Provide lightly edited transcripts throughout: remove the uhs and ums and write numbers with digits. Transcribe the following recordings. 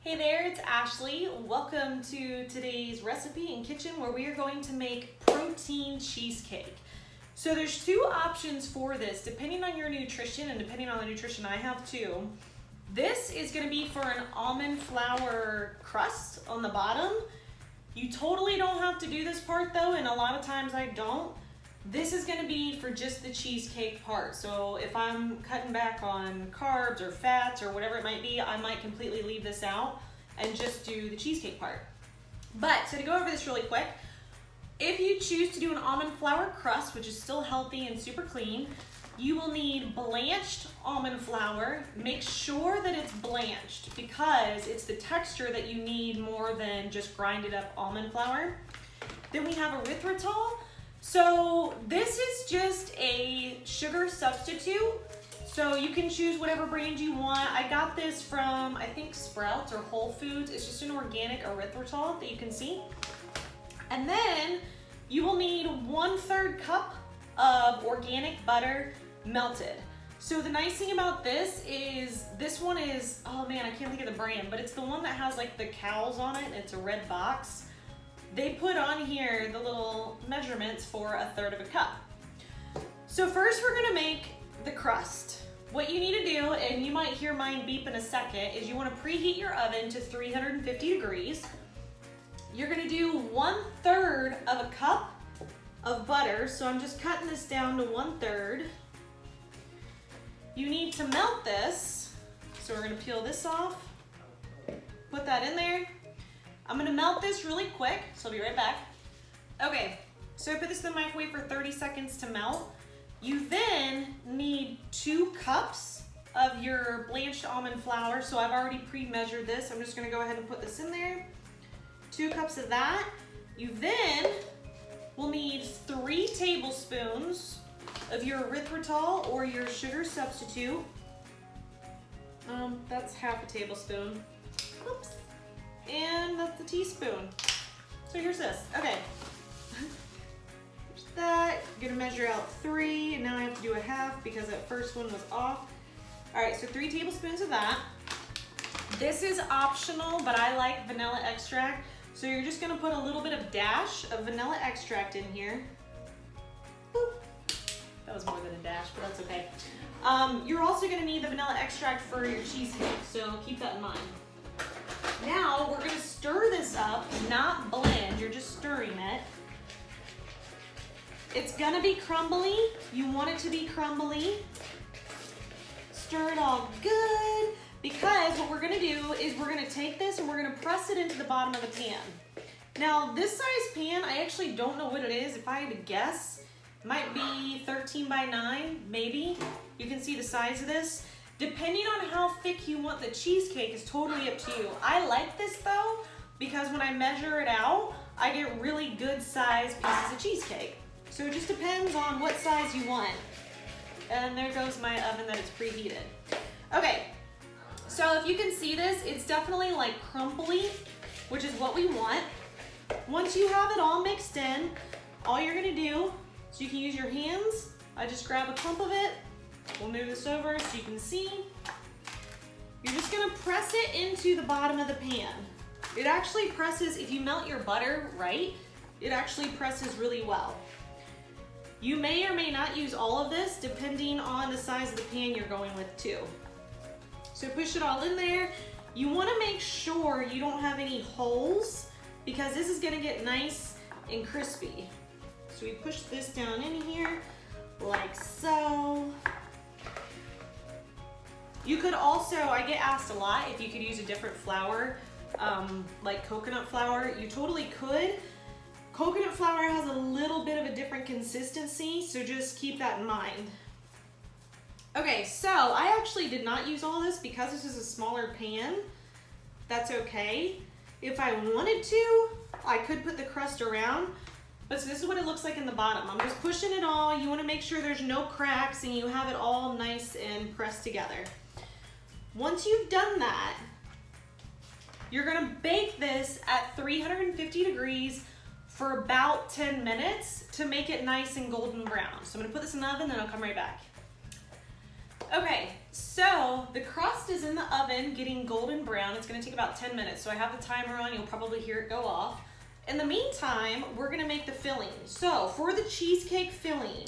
Hey there, it's Ashley. Welcome to today's recipe and kitchen where we are going to make protein cheesecake. So there's two options for this depending on your nutrition and depending on the nutrition I have too. This is going to be for an almond flour crust on the bottom. You totally don't have to do this part though, and a lot of times I don't. This is going to be for just the cheesecake part. So if I'm cutting back on carbs or fats or whatever it might be, I might completely leave this out and just do the cheesecake part. But so to go over this really quick, if you choose to do an almond flour crust, which is still healthy and super clean, you will need blanched almond flour. Make sure that it's blanched because it's the texture that you need more than just grinded up almond flour. Then we have erythritol. So this is just a sugar substitute. So you can choose whatever brand you want. I got this from, I think, Sprouts or Whole Foods. It's just an organic erythritol that you can see. And then you will need 1/3 cup of organic butter melted. So the nice thing about this one is, oh man, I can't think of the brand, but it's the one that has like the cows on it and it's a red box. They put on here the little measurements for 1/3 cup. So first we're gonna make the crust. What you need to do, and you might hear mine beep in a second, is you wanna preheat your oven to 350 degrees. You're gonna do 1/3 of a cup of butter. So I'm just cutting this down to 1/3. You need to melt this. So we're gonna peel this off, put that in there. I'm gonna melt this really quick, so I'll be right back. Okay, so I put this in the microwave for 30 seconds to melt. You then need 2 cups of your blanched almond flour. So I've already pre-measured this. I'm just gonna go ahead and put this in there. 2 cups of that. You then will need 3 tablespoons of your erythritol or your sugar substitute. That's half a tablespoon. Oops. And that's a teaspoon. So here's this. Okay. Here's that. I'm gonna measure out 3, and now I have to do a half because that first one was off. All right, so 3 tablespoons of that. This is optional, but I like vanilla extract. So you're just gonna put a little bit of dash of vanilla extract in here. Boop. That was more than a dash, but that's okay. You're also gonna need the vanilla extract for your cheesecake, so keep that in mind. Now we're gonna stir this up, not blend, you're just stirring it. It's gonna be crumbly. You want it to be crumbly. Stir it all good, because what we're gonna do is we're gonna take this and we're gonna press it into the bottom of the pan. Now this size pan, I actually don't know what it is. If I had to guess, it might be 13 by 9, maybe. You can see the size of this. Depending on how thick you want the cheesecake is totally up to you. I like this though, because when I measure it out, I get really good sized pieces of cheesecake. So it just depends on what size you want. And there goes my oven that it's preheated. Okay, so if you can see this, it's definitely like crumbly, which is what we want. Once you have it all mixed in, all you're gonna do, so you can use your hands, I just grab a clump of it. We'll move this over so you can see. You're just gonna press it into the bottom of the pan. It actually presses, if you melt your butter right, it actually presses really well. You may or may not use all of this depending on the size of the pan you're going with too. So push it all in there. You wanna make sure you don't have any holes because this is gonna get nice and crispy. So we push this down in here like so. You could also, I get asked a lot if you could use a different flour, like coconut flour. You totally could. Coconut flour has a little bit of a different consistency, so just keep that in mind. Okay, so I actually did not use all this because this is a smaller pan. That's okay. If I wanted to, I could put the crust around, but so this is what it looks like in the bottom. I'm just pushing it all. You wanna make sure there's no cracks and you have it all nice and pressed together. Once you've done that, you're gonna bake this at 350 degrees for about 10 minutes to make it nice and golden brown. So I'm gonna put this in the oven, then I'll come right back. Okay, So the crust is in the oven getting golden brown. It's gonna take about 10 minutes. So I have the timer on, you'll probably hear it go off. In the meantime, we're gonna make the filling. So for the cheesecake filling,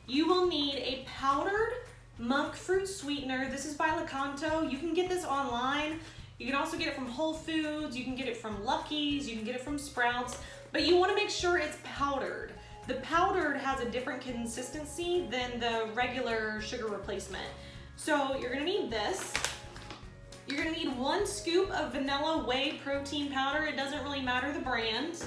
you will need a powdered monk fruit sweetener. This is by Lakanto. You can get this online. You can also get it from Whole Foods. You can get it from Lucky's. You can get it from Sprouts. But you wanna make sure it's powdered. The powdered has a different consistency than the regular sugar replacement. So you're gonna need this. You're gonna need 1 scoop of vanilla whey protein powder. It doesn't really matter the brand.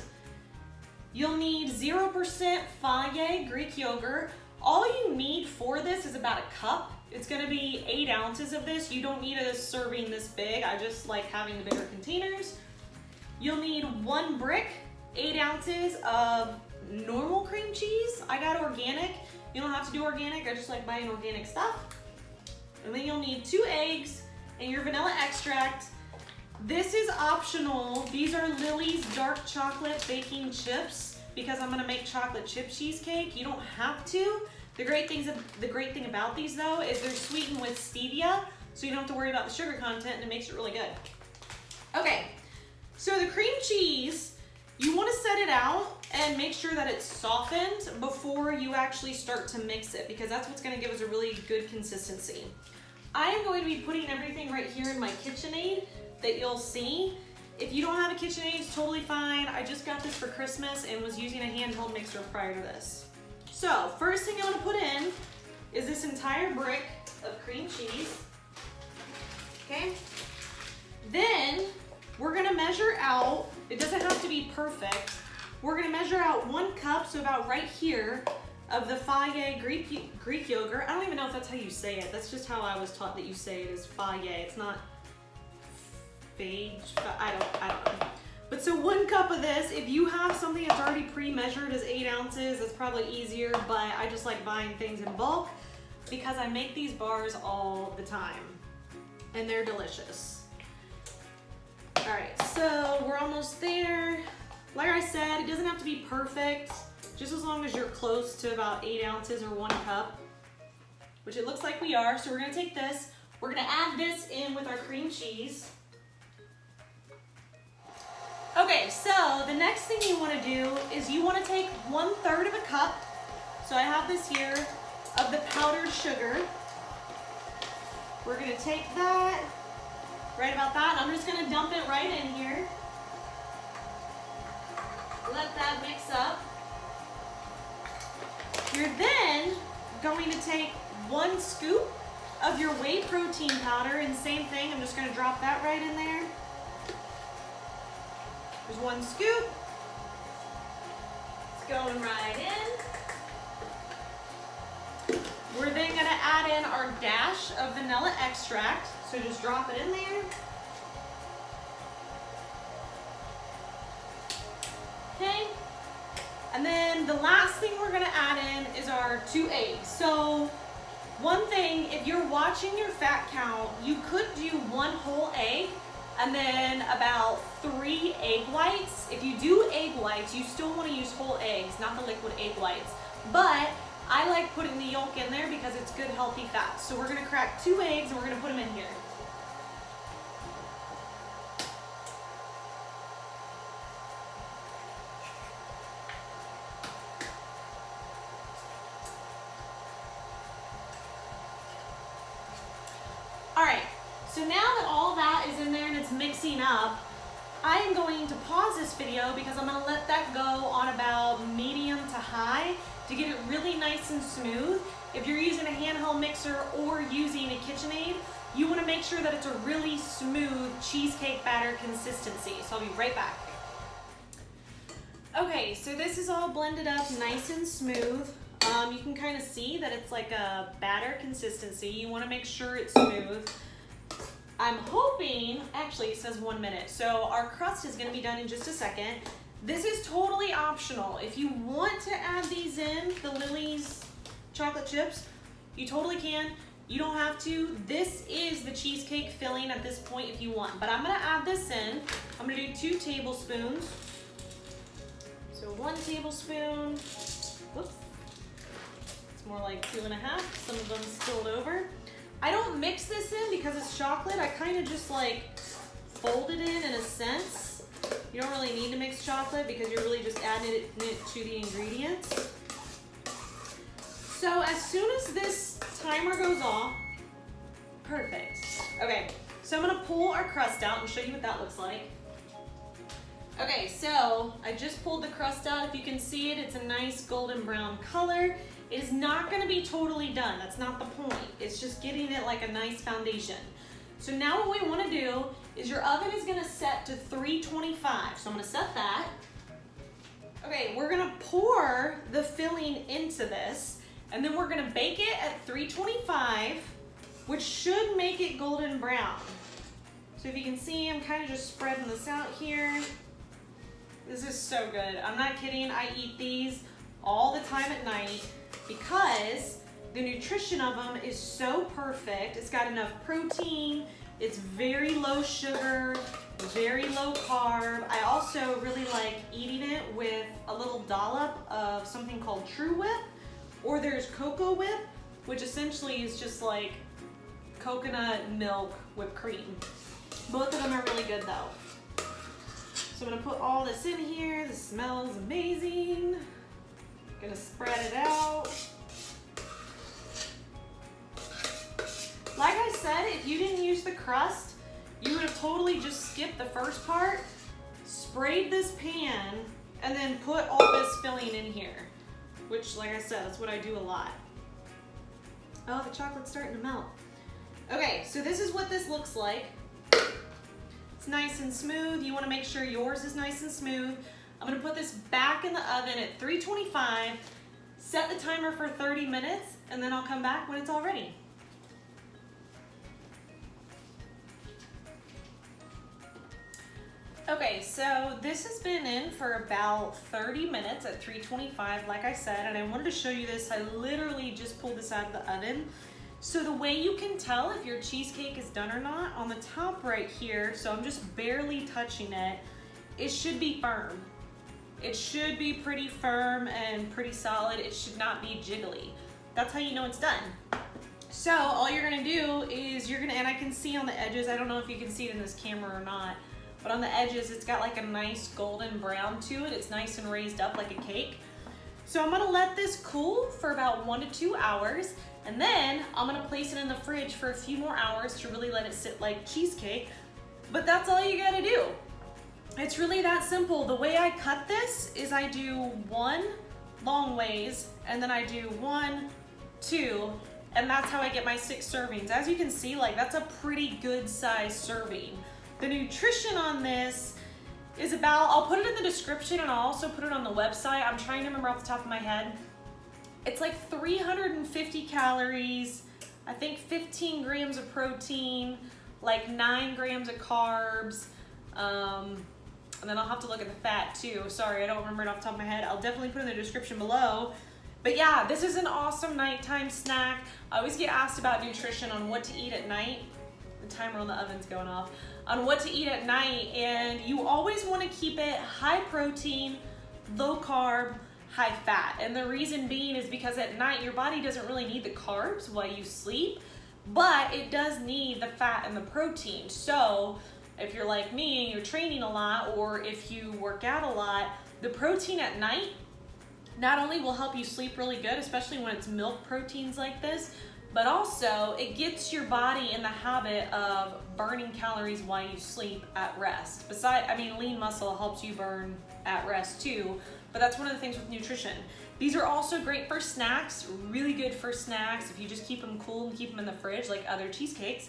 You'll need 0% Fage Greek yogurt. All you need for this is about a cup. It's gonna be 8 ounces of this. You don't need a serving this big. I just like having the bigger containers. You'll need 1 brick, 8 ounces of normal cream cheese. I got organic. You don't have to do organic. I just like buying organic stuff. And then you'll need 2 eggs and your vanilla extract. This is optional. These are Lily's dark chocolate baking chips because I'm gonna make chocolate chip cheesecake. You don't have to. The great thing about these though is they're sweetened with stevia, so you don't have to worry about the sugar content, and it makes it really good. Okay, so the cream cheese, you wanna set it out and make sure that it's softened before you actually start to mix it, because that's what's gonna give us a really good consistency. I am going to be putting everything right here in my KitchenAid that you'll see. If you don't have a KitchenAid, it's totally fine. I just got this for Christmas and was using a handheld mixer prior to this. So first thing I want to put in is this entire brick of cream cheese. Okay. Then we're gonna measure out, it doesn't have to be perfect. We're gonna measure out 1 cup, so about right here, of the Fage Greek yogurt. I don't even know if that's how you say it. That's just how I was taught that you say it, is Fage. It's not Fage, I don't know. But so 1 cup of this. If you have something that's already pre-measured as 8 ounces, it's probably easier, but I just like buying things in bulk because I make these bars all the time and they're delicious. All right, so we're almost there. Like I said, it doesn't have to be perfect, just as long as you're close to about 8 ounces or 1 cup, which it looks like we are. So we're gonna take this, we're gonna add this in with our cream cheese. Okay, so the next thing you wanna do is you wanna take 1/3 of a cup, so I have this here, of the powdered sugar. We're gonna take that, right about that, and I'm just gonna dump it right in here. Let that mix up. You're then going to take 1 scoop of your whey protein powder, and same thing, I'm just gonna drop that right in there. There's 1 scoop. It's going right in. We're then gonna add in our dash of vanilla extract. So just drop it in there. Okay. And then the last thing we're gonna add in is our 2 eggs. So one thing, if you're watching your fat count, you could do 1 whole egg and then about 3 egg whites. If you do egg whites, you still want to use whole eggs, not the liquid egg whites. But I like putting the yolk in there because it's good healthy fat. So we're gonna crack 2 eggs and we're gonna put them in here. All right, so now that all that is in there and it's mixing up, I am going to pause this video because I'm gonna let that go on about medium to high to get it really nice and smooth. If you're using a handheld mixer or using a KitchenAid, you wanna make sure that it's a really smooth cheesecake batter consistency. So I'll be right back. Okay, so this is all blended up nice and smooth. You can kind of see that it's like a batter consistency. You want to make sure it's smooth. I'm hoping, actually it says 1 minute, so our crust is going to be done in just a second. This is totally optional. If you want to add these in, the Lily's chocolate chips, you totally can. You don't have to. This is the cheesecake filling at this point if you want, but I'm going to add this in. I'm going to do 2 tablespoons. So 1 tablespoon, whoops. More like 2.5, some of them spilled over. I don't mix this in because it's chocolate. I kind of just like fold it in a sense. You don't really need to mix chocolate because you're really just adding it to the ingredients. So as soon as this timer goes off, perfect. Okay, so I'm gonna pull our crust out and show you what that looks like. Okay, so I just pulled the crust out. If you can see it, it's a nice golden brown color. It is not gonna be totally done. That's not the point. It's just getting it like a nice foundation. So now what we wanna do is your oven is gonna set to 325. So I'm gonna set that. Okay, we're gonna pour the filling into this, and then we're gonna bake it at 325, which should make it golden brown. So if you can see, I'm kind of just spreading this out here. This is so good. I'm not kidding. I eat these all the time at night because the nutrition of them is so perfect. It's got enough protein. It's very low sugar, very low carb. I also really like eating it with a little dollop of something called True Whip, or there's Cocoa Whip, which essentially is just like coconut milk whipped cream. Both of them are really good though. So I'm gonna put all this in here. This smells amazing. Gonna spread it out. Like I said, if you didn't use the crust, you would have totally just skipped the first part, sprayed this pan, and then put all this filling in here, which, like I said, that's what I do a lot. Oh, the chocolate's starting to melt. Okay, so this is what this looks like. It's nice and smooth. You want to make sure yours is nice and smooth. I'm going to put this back in the oven at 325, set the timer for 30 minutes, and then I'll come back when it's all ready. Okay, so this has been in for about 30 minutes at 325, like I said, and I wanted to show you this. I literally just pulled this out of the oven. So the way you can tell if your cheesecake is done or not, on the top right here, so I'm just barely touching it, it should be firm. It should be pretty firm and pretty solid. It should not be jiggly. That's how you know it's done. So all you're gonna do is and I can see on the edges, I don't know if you can see it in this camera or not, but on the edges, it's got like a nice golden brown to it. It's nice and raised up like a cake. So I'm gonna let this cool for about 1 to 2 hours, and then I'm gonna place it in the fridge for a few more hours to really let it sit like cheesecake. But that's all you gotta do. It's really that simple. The way I cut this is I do 1 long ways, and then I do 1, 2, and that's how I get my 6 servings. As you can see, like that's a pretty good size serving. The nutrition on this is about, I'll put it in the description and I'll also put it on the website. I'm trying to remember off the top of my head. It's like 350 calories, I think 15 grams of protein, like 9 grams of carbs, and then I'll have to look at the fat too. Sorry, I don't remember it off the top of my head. I'll definitely put it in the description below. But yeah, this is an awesome nighttime snack. I always get asked about nutrition on what to eat at night. The timer on the oven's going off. On what to eat at night, and you always want to keep it high protein, low carb, high fat. And the reason being is because at night your body doesn't really need the carbs while you sleep, but it does need the fat and the protein. So if you're like me and you're training a lot, or if you work out a lot, the protein at night not only will help you sleep really good, especially when it's milk proteins like this, but also it gets your body in the habit of burning calories while you sleep at rest. Lean muscle helps you burn at rest too, but that's one of the things with nutrition. These are also great for snacks, really good for snacks if you just keep them cool and keep them in the fridge like other cheesecakes.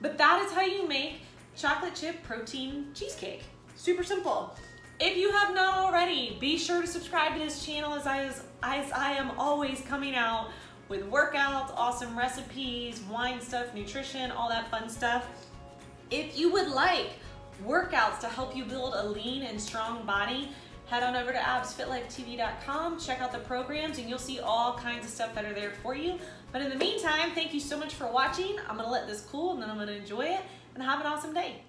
But that is how you make chocolate chip protein cheesecake. Super simple. If you have not already, be sure to subscribe to this channel as I am always coming out with workouts, awesome recipes, wine stuff, nutrition, all that fun stuff. If you would like workouts to help you build a lean and strong body, head on over to absfitlifetv.com, check out the programs, and you'll see all kinds of stuff that are there for you. But in the meantime, thank you so much for watching. I'm gonna let this cool, and then I'm gonna enjoy it, and have an awesome day.